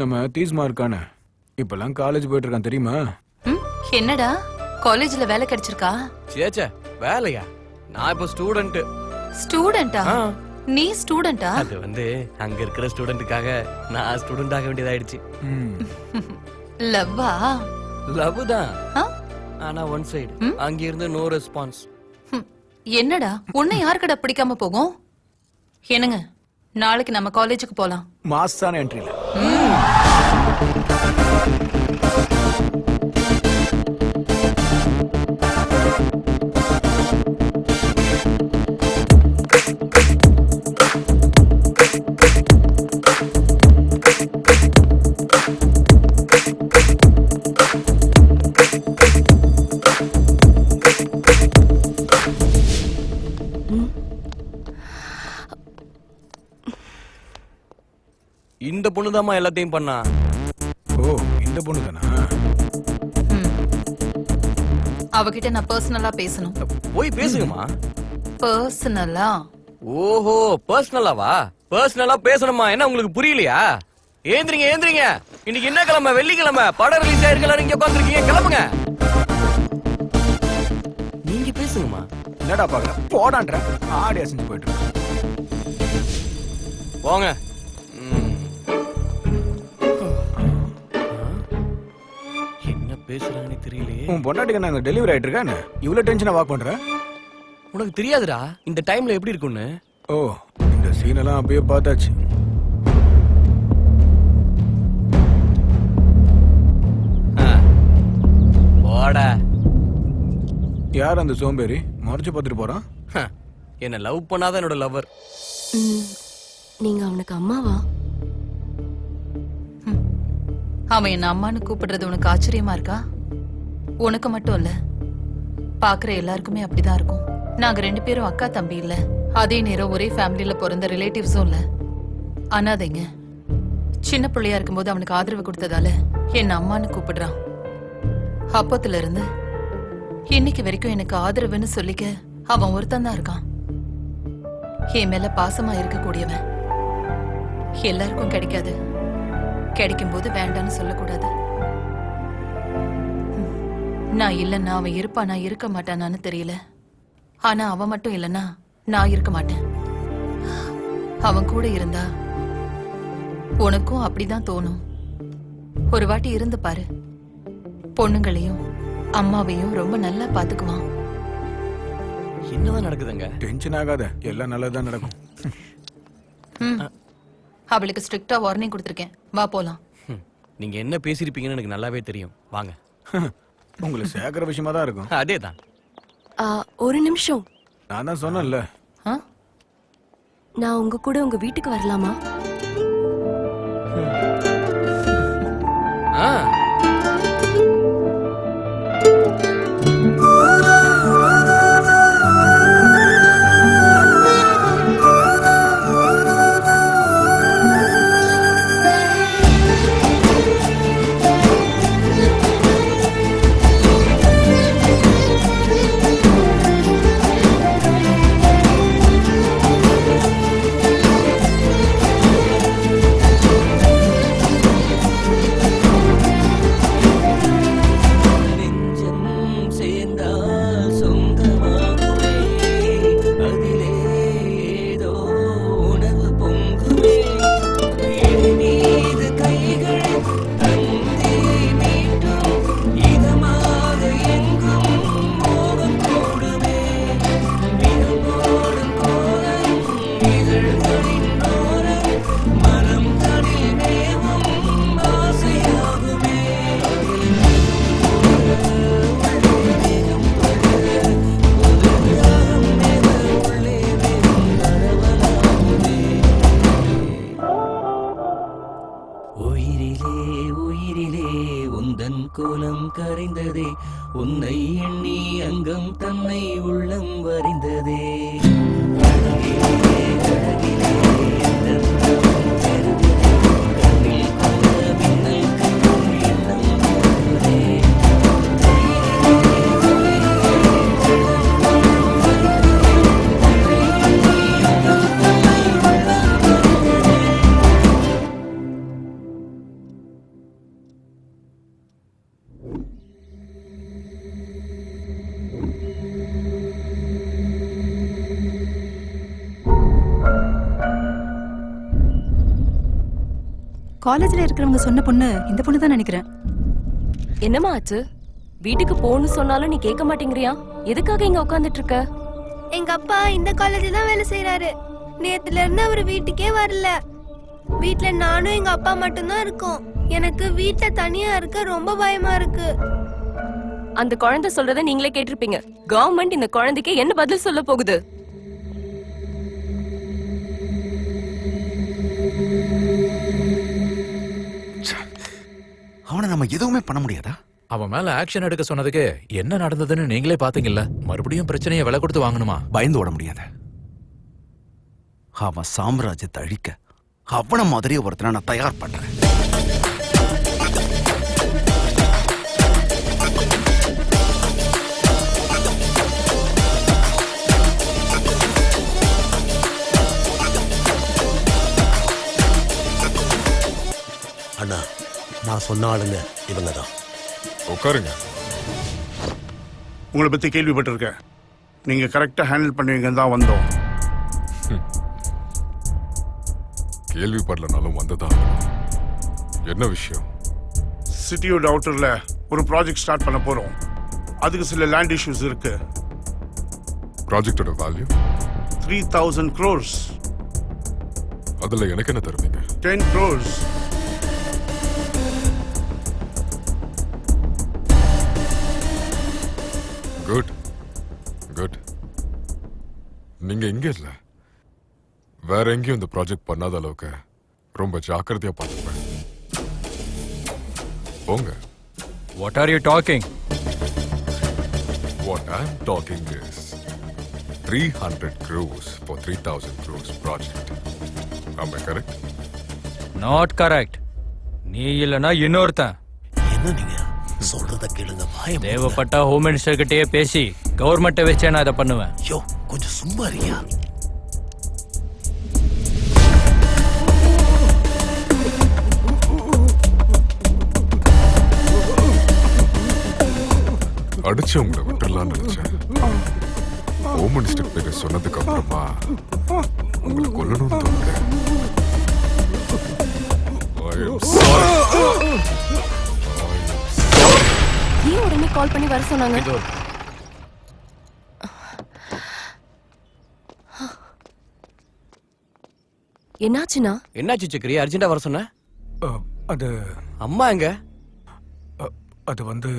நம்ம தீஸ்மா இருக்கானே இப்பெல்லாம் காலேஜ் போயிட்டு இருக்கான் தெரியுமா? என்னடா காலேஜ்ல வேலை கிடைச்சிருக்கா? சேச்சே வேலையா? நான் இப்ப ஸ்டூடெண்ட். ஸ்டூடெண்டா? நீ ஸ்டூடெண்டா? அது அங்க இருக்கிற ஸ்டூடெண்ட்டுக்காக நான் ஸ்டூடெண்ட் ஆக வேண்டியதாயிடுச்சு. லவ்வா? லவ் தான், ஆனா ஒன் சைடு. அங்க இருந்து நோ ரெஸ்பான்ஸ். என்னடா உன்னை யாருக்கடா பிடிக்காம போகும்? என்னங்க நாளைக்கு நம்ம காலேஜுக்கு போலாம். மாசான என்ட்ரில இந்த பொண்ணுதாம்மா எல்லாத்தையும் பண்ணா. ஓ இந்த பொண்ணு தானா? அவகிட்ட நான் பர்சனலா பேசணும். போய் பேசுங்கம்மா. பர்சனலா? ஓஹோ பர்சனலாவா? பர்சனலா பேசணுமா? என்ன உங்களுக்கு புரியலையா? ஏந்திரிங்க ஏந்திரிங்க, இன்னைக்கு என்ன கிழமை? வெள்ளிக்கிழமை. படம் ரிலீஸ் ஆயிருக்கலாம், நீங்க உட்காந்துருக்கீங்க. கிளம்புங்க. நீங்க பேசுங்கம்மா. என்னடா பாக்குற? போடான்ற ஆடி அசைஞ்சு போயிட்டு போங்க. என்ன பேசுறாங்கன்னு தெரியலையே. உன் பொண்டாட்டிக்கு நாங்க டெலிவரி ஆயிட்டு இருக்கானே, இவ்வளவு டென்ஷனா வாக் பண்ற? உனக்கு தெரியாதுடா இந்த டைம்ல எப்படி இருக்கும்னு. ஓ இந்த சீன் எல்லாம் அப்பயே பார்த்தாச்சு. போடா. யார் அந்த சோம்பேறி மறைச்சு பார்த்துட்டு போறான்? என்ன லவ் பண்ணாத என்னோட லவ்வர். நீங்க அவனுக்கு அம்மாவா? அவன் என்ன அம்மான்னு கூப்பிடுறது உனக்கு ஆச்சரியமா இருக்கா? உனக்கு மட்டும் இல்ல, பாக்குற எல்லாருக்குமே அப்படிதான் இருக்கும். நாங்க 2 பேரும் அக்கா தம்பி இல்ல, அதே நேரம் ஒரே ஃபேமிலியில பிறந்த ரிலேட்டிவ்ஸும் இல்ல. அனாதைங்க. சின்ன பிள்ளையா இருக்கும்போது அவனுக்கு ஆதரவு கொடுத்ததால என்ன அம்மான்னு கூப்பிடுறான். அப்பத்துல இருந்து இன்னைக்கு வரைக்கும் எனக்கு ஆதரவுன்னு சொல்லிக்க அவன் ஒருத்தன் தான் இருக்கான். என் மேல பாசமா இருக்கக்கூடியவன். எல்லாருக்கும் கிடைக்காது, கிடைக்கும் போது வேண்டான்னு சொல்லக்கூடாது. நான் இல்லன்னா அவன் இருப்பானா இருக்க மாட்டானான்னு தெரியல, ஆனா அவன் மட்டும் இல்லன்னா நான் இருக்க மாட்டேன். அவன் கூட இருந்தா உனக்கும் அப்படிதான் தோணும். ஒரு வாட்டி இருந்து பாரு. பொண்ணுங்களையும் அம்மாவையும் ரொம்ப நல்லா பாத்துக்குவான். என்னதான் நடக்குதுங்க? டென்ஷன் ஆகாத, எல்லாம் நல்லதுதான் நடக்கும். அவளுக்கு ஸ்ட்ரிக்டா வார்னிங் கொடுத்திருக்கேன். வா போலாம். நீங்க என்ன பேசிருப்பீங்கன்னு எனக்கு நல்லாவே தெரியும். வாங்க. உங்களுக்கு சேர்க்கிற விஷயமா தான் இருக்கும். அதேதான். ஒரு நிமிஷம். நான் தான் சொன்னேன்ல. நான் உங்க கூட உங்க வீட்டுக்கு வரலாமா? கோலம் கரைந்ததே, உன்னை எண்ணி அங்கம் தன்னை உள்ளம் வரிந்ததே. காலேஜ்ல இருக்கிறவங்க சொன்ன பொண்ணு இந்த பொண்ணு தான் நினைக்கிறேன். என்னம்மா ஆச்சு? வீட்டுக்கு போன்னு சொன்னாலும் நீ கேட்க மாட்டேங்கிறியா? எதுக்காக இங்க உட்கார்ந்துட்டு இருக்க? எங்க அப்பா இந்த காலேஜ்ல தான் வேலை செய்யறாரு. நேத்துல இருந்து அவர் வீட்டுக்கே வரல. வீட்ல நானும் எங்க அப்பா மட்டும்தான் இருக்கோம். எனக்கு வீட்ல தனியா இருக்க ரொம்ப பயமா இருக்கு. அந்த குழந்தை சொல்றதை நீங்களே கேட்டிருப்பீங்க. கவர்மெண்ட் இந்த குழந்தைக்கு என்ன பதில் சொல்ல போகுது? அவனை நம்ம எதுவுமே பண்ண முடியாதா? அவன் மேல ஆக்ஷன் எடுக்க சொன்னதுக்கு என்ன நடந்ததுன்னு நீங்களே பாத்தீங்கல்ல. மறுபடியும் பிரச்சனையை விலை கொடுத்து வாங்கணுமா? பயந்து ஓட முடியாத. அவன் சாம்ராஜ்யத்தை அழிக்க அவன மாதிரியே ஒருத்தனை நான் தயார் பண்றேன். அண்ணா, நான் சொன்ன ஆளுங்க இவங்க தான். உட்காருங்க. உங்களை பத்தி கேள்விப்பட்டிருக்கேன். நீங்க கரெக்டா ஹேண்டில் பண்ணுவீங்கன்னு தான் வந்தோம். கேள்விப்படலனாலும் வந்ததா. என்ன விஷயம்? சிட்டியோட அவுட்டர்ல ஒரு ப்ராஜெக்ட் ஸ்டார்ட் பண்ண போறோம். அதுக்கு சில லேண்ட் இஷ்யூஸ் இருக்கு. ப்ராஜெக்டோட வேல்யூ 3000 crores. அதுல எனக்கு என்ன தருவீங்க? 10 crores. Good good. நீங்க இங்க இல்ல, வேற எங்கேயும் இந்த ப்ராஜெக்ட் பண்ணாத அளவுக்கு ரொம்ப ஜாக்கிரதையா பார்த்துப்பேன். போங்க. What are you talking? What I'm talking is 300 crores for 3000 crores project. Am I correct? Not correct. நீ இல்லனா இன்னொருத்தன். என்ன நீங்க சொல்றத கேளுங்க. தேவைப்பட்ட ஹோம் மினிஸ்டர் கிட்டயே பேசி கவர்மெண்ட்டை வச்சே நான் இதை பண்ணுவேன். யோ, கொஞ்சம் சும்மா இருக்கியா? அடிச்சு உங்களை விட்டுறலாம்னு நினைச்சேன். ஹோம் மினிஸ்டர் பேரை சொன்னதுக்கு அப்புறமா உங்களை கொல்லணும்னு தோணுது. I am sorry. ஏன் உடனே கால் பண்ணி வர சொன்னாங்க? என்னாச்சுனா? என்னாச்சு சக்கரி? அர்ஜென்ட்டா வர சொன்ன? அது அம்மா எங்க? அது வந்து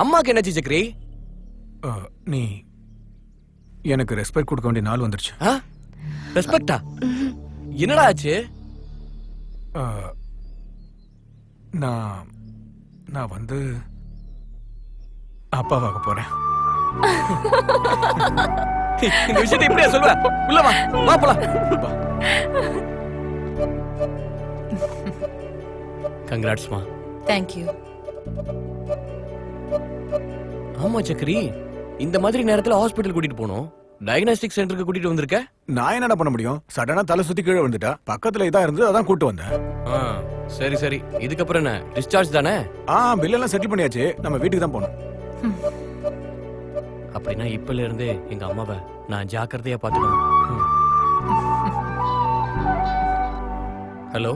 அம்மாக்கு என்னாச்சு சக்கரி? நீ எனக்கு ரெஸ்பெக்ட் கொடுக்க வேண்டிய நாள் வந்துருச்சு. ரெஸ்பெக்டா? என்னடா ஆச்சு? நான் வந்து அப்பாவாக போறேன். இந்த விஷயத்தை இப்படியா சொல்லுவ? உள்ள வா, வா போலாம். கங்க்ராட்ஸ் மா. Thank you. ஆமா சக்கரி, இந்த மாதிரி நேரத்துல ஹாஸ்பிடல் கூட்டிட்டு போனோம். டயக்னாஸ்டிக் சென்டருக்கு கூட்டிட்டு வந்திருக்க. நான் என்னடா பண்ண முடியும்? சடனா தலை சுத்தி கீழே விழுந்துட்டா. பக்கத்துல இதா இருந்து அதான் கூட்டு வந்தேன். சரி சரி, இதுக்கப்புறம் என்ன டிஸ்சார்ஜ் தானே? பில் எல்லாம் செட்டில் பண்ணியாச்சு. நம்ம வீட்டுக்கு தான் போகணும். அப்படின்னா இப்பல இருந்தே எங்க அம்மாவை நான் ஜாக்கிரதையா பாத்துக்கணும். ஹலோ,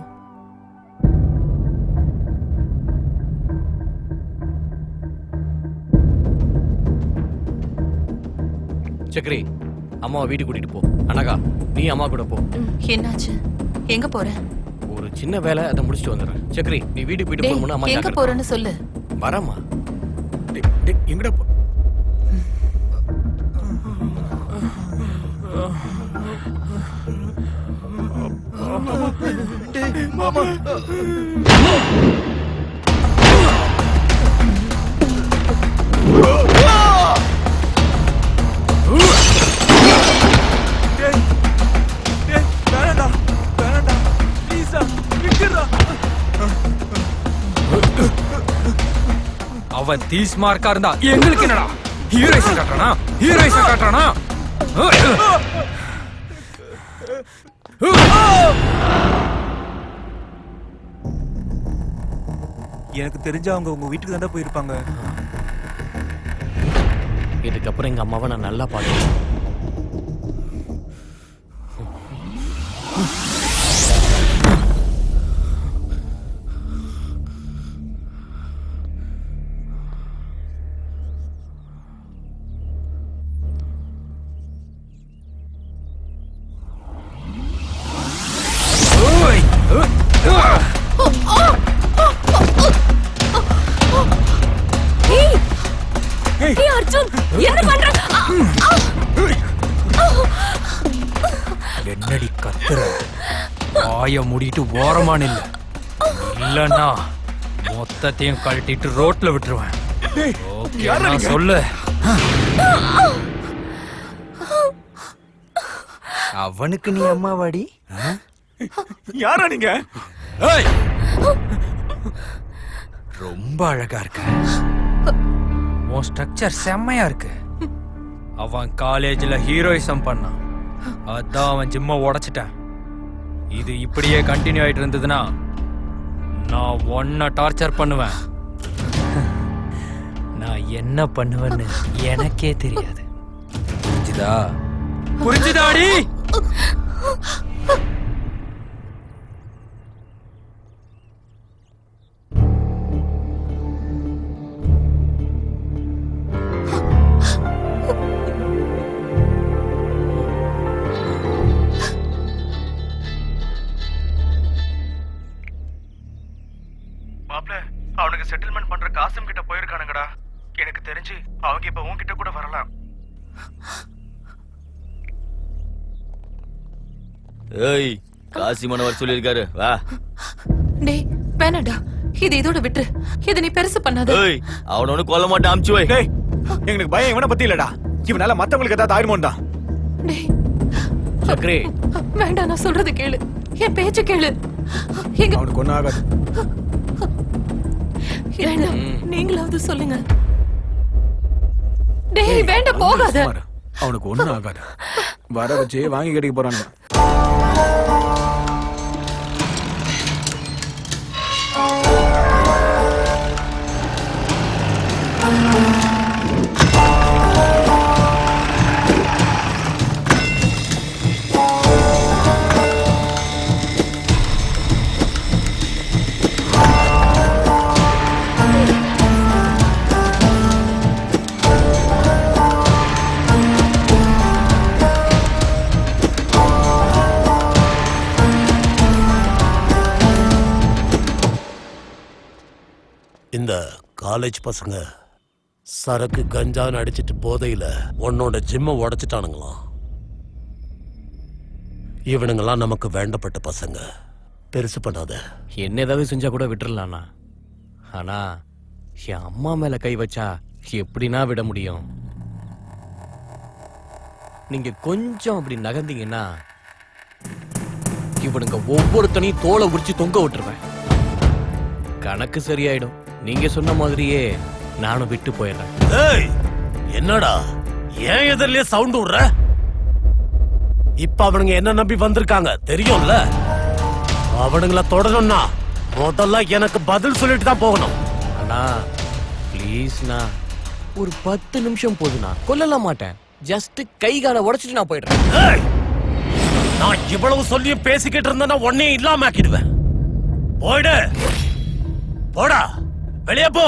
சக்கரி, அம்மாவை வீட்டுக்கு கூட்டிட்டு போ. அனகா, நீ அம்மா கூட போ. என்னாச்சு? எங்க போற? ஒரு சின்ன வேலை, அதை முடிச்சுட்டு வந்துடுறேன். சக்கரி, நீ வீட்டுக்கு போயிட்டு போகணும்னு அம்மா எங்க போறேன்னு சொல்லு. வரமா? எங்கடா போ? அவன் தீஸ் மார்க்கா இருந்தா எங்களுக்கு என்னடா? ஹீரோயிசம் காட்டுறானா? ஹீரோயிசம் காட்டுறானா? எனக்கு தெரிஞ்சவங்க உங்க வீட்டுக்கு தானே போயிருப்பாங்க. இதுக்கப்புறம் எங்க அம்மாவை நான் நல்லா பாத்துக்கிறேன். இருக்கிற வாய மூடிட்டு ஓரமா நில்லு. இல்லன்னா மொத்தத்தையும் கழட்டிட்டு ரோட்ல விட்டுருவேன். ஓகே, நான் சொல்லு. அவனுக்கு நீ அம்மாவாடி? யாரா நீங்க? ஏய், ரொம்ப அழகா இருக்க. உன் ஸ்ட்ரக்சர் செம்மையா இருக்கு. அவன் காலேஜ்ல ஹீரோயிசம் பண்ணான், அதான் அவன் ஜிம்ம உடைச்சிட்டான். இது இப்படியே கண்டினியூ ஆயிட்டு இருந்ததுன்னா நான் ஒன்ன டார்ச்சர் பண்ணுவேன். நான் என்ன பண்ணுவேன்னு எனக்கே தெரியாது. புரிஞ்சுதா? புரிஞ்சுதாடி? அவனுக்கு செட்டில்மெண்ட் பண்ற காசம் கிட்ட போயிருக்கானுங்கடா. எனக்கு தெரிஞ்சு அவங்க இப்ப உன்கிட்ட கூட வரலாம். ஏய், காசிமன வர சொல்லிருக்காரு, வா. டேய் வேணாடா, இது இதோட விட்டுரு. இதை நீ பெருசு பண்ணாத. ஏய், அவன ஒண்ணு கொல்ல மாட்டான், அமுச்சு வை. டேய், எங்களுக்கு பயம் இவனை பத்தி இல்லடா. இவனால மத்தவங்களுக்கு ஏதாவது ஆயிடுமோண்டா. டேய் சக்ரே, வேண்டாம், நான் சொல்றது கேளு, என் பேச்ச கேளு. எங்க அவனுக்கு ஒன்னும் ஆகாது. வேண்டாம், நீங்களாவது சொல்லுங்க. டேய் வேண்டாம், போகாத. அவனுக்கு ஒன்னும் ஆகாது. வர வச்சே வாங்கி கிடைக்க போறானுங்க. இந்த காலேஜ் பசங்க சரக்கு கஞ்சான்னு அடிச்சிட்டு போதையில உன்னோட ஜிம்ம உடைச்சிட்டானுங்களாம். இவனுங்கெல்லாம் நமக்கு வேண்டப்பட்ட பசங்க. பெருசு பண்ணாத. என்ன ஏதாவது செஞ்சா கூட விட்டுறலாம்னா, ஆனா என் அம்மா மேல கை வச்சா எப்படின்னா விட முடியும்? நீங்க கொஞ்சம் அப்படி நகர்ந்தீங்கன்னா இவனுங்க ஒவ்வொருத்தனையும் தோலை உரிச்சு தொங்க விட்டுருவேன். கணக்கு சரியாயிடும். நீங்க சொன்ன மாதிரியே நானும் விட்டு போயிடுறேன். ஏய், என்னடா ஏன் எதிரிலே சவுண்ட் விடுற? இப்ப அவனுங்க என்ன நம்பி வந்திருக்காங்க தெரியும்ல. அவனுங்கள தொடரணும்னா முதல்ல எனக்கு பதில் சொல்லிட்டு தான் போகணும். அண்ணா ப்ளீஸ்ண்ணா, ஒரு 10 நிமிஷம் போதுண்ணா. கொல்லலாம் மாட்டேன், ஜஸ்ட் கை காலை உடைச்சிட்டு நான் போயிடுறேன். ஏய், நான் இவ்வளவு சொல்லியும் பேசிக்கிட்டு இருந்தேன்னா உன்னையே இல்லாம ஆக்கிடுவேன். போயிடு, போடா, வெளியே போ.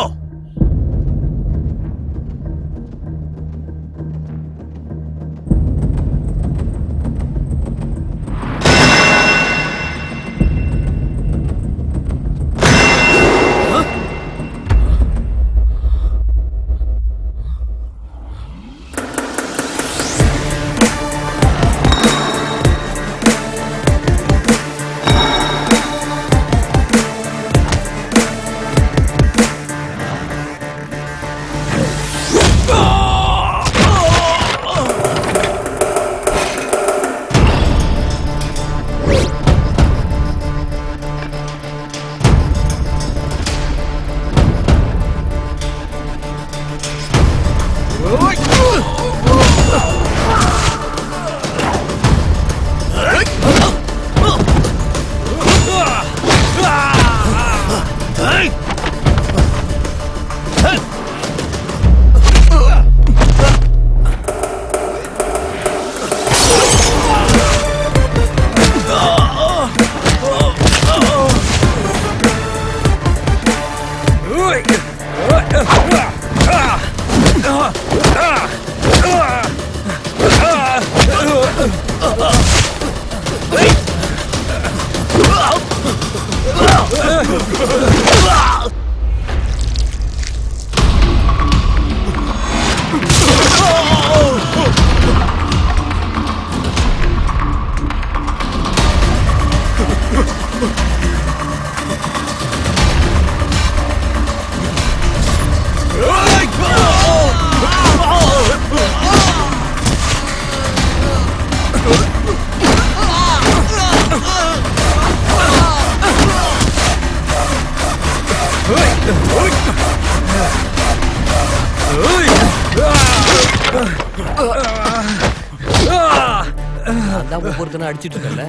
அதான் ஒவ்வொருத்தனும் அடிச்சிட்டு இருக்கல.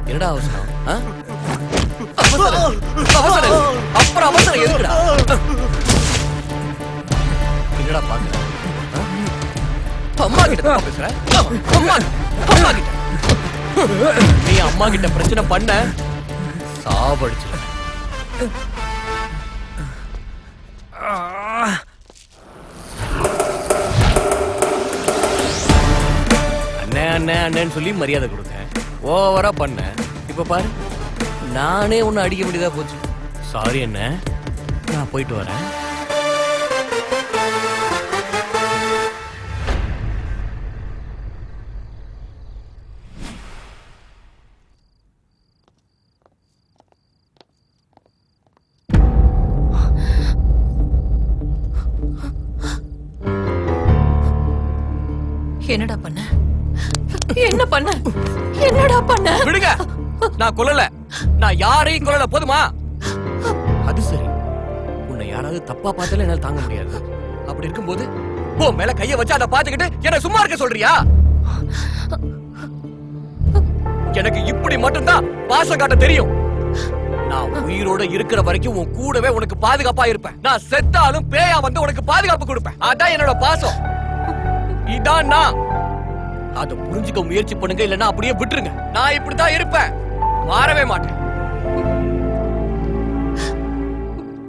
என்னடா அவசரம்? அவசரம் அப்புறம் அவசரம் எதுக்குடா? என்னடா பாக்குற? அம்மா கிட்ட பேசுற? அம்மா கிட்ட நீ அம்மா கிட்ட பிரச்சனை பண்ண சாவடிச்சு. அண்ணே அண்ணே அண்ணேன்னு சொல்லி மரியாதை கொடுத்தேன். ஓவரா பண்ண. இப்ப பாரு, நானே உன்னை அடிக்க வேண்டியதா போச்சு. சாரி அண்ணே, நான் போயிட்டு வரேன். என்னடா பண்ண? என்ன பண்ண? என்னடா பண்ண? விடுங்க, நான் கொல்லல. நான் யாரையும் கொல்லல, போதுமா? அது சரி, உன்னை யாராவது தப்பா பார்த்தாலும் என்னால தாங்க முடியாது. அப்படி இருக்கும்போது போ மேல கைய வச்சு அதை பார்த்துக்கிட்டு என்ன சும்மா இருக்க சொல்றியா? எனக்கு இப்படி மட்டும்தான் பாசம் காட்ட தெரியும். நான் உயிரோட இருக்கிற வரைக்கும் உன் கூடவே உனக்கு பாதுகாப்பா இருப்பேன். நான் செத்தாலும் பேயா வந்து உனக்கு பாதுகாப்பு கொடுப்பேன். அதான் என்னோட பாசம். இதான் நான். அதை புரிஞ்சுக்க முயற்சி பண்ணுங்க, இல்லைன்னா அப்படியே விட்டுருங்க. நான் இப்படித்தான் இருப்பேன், மாறவே மாட்டேன்.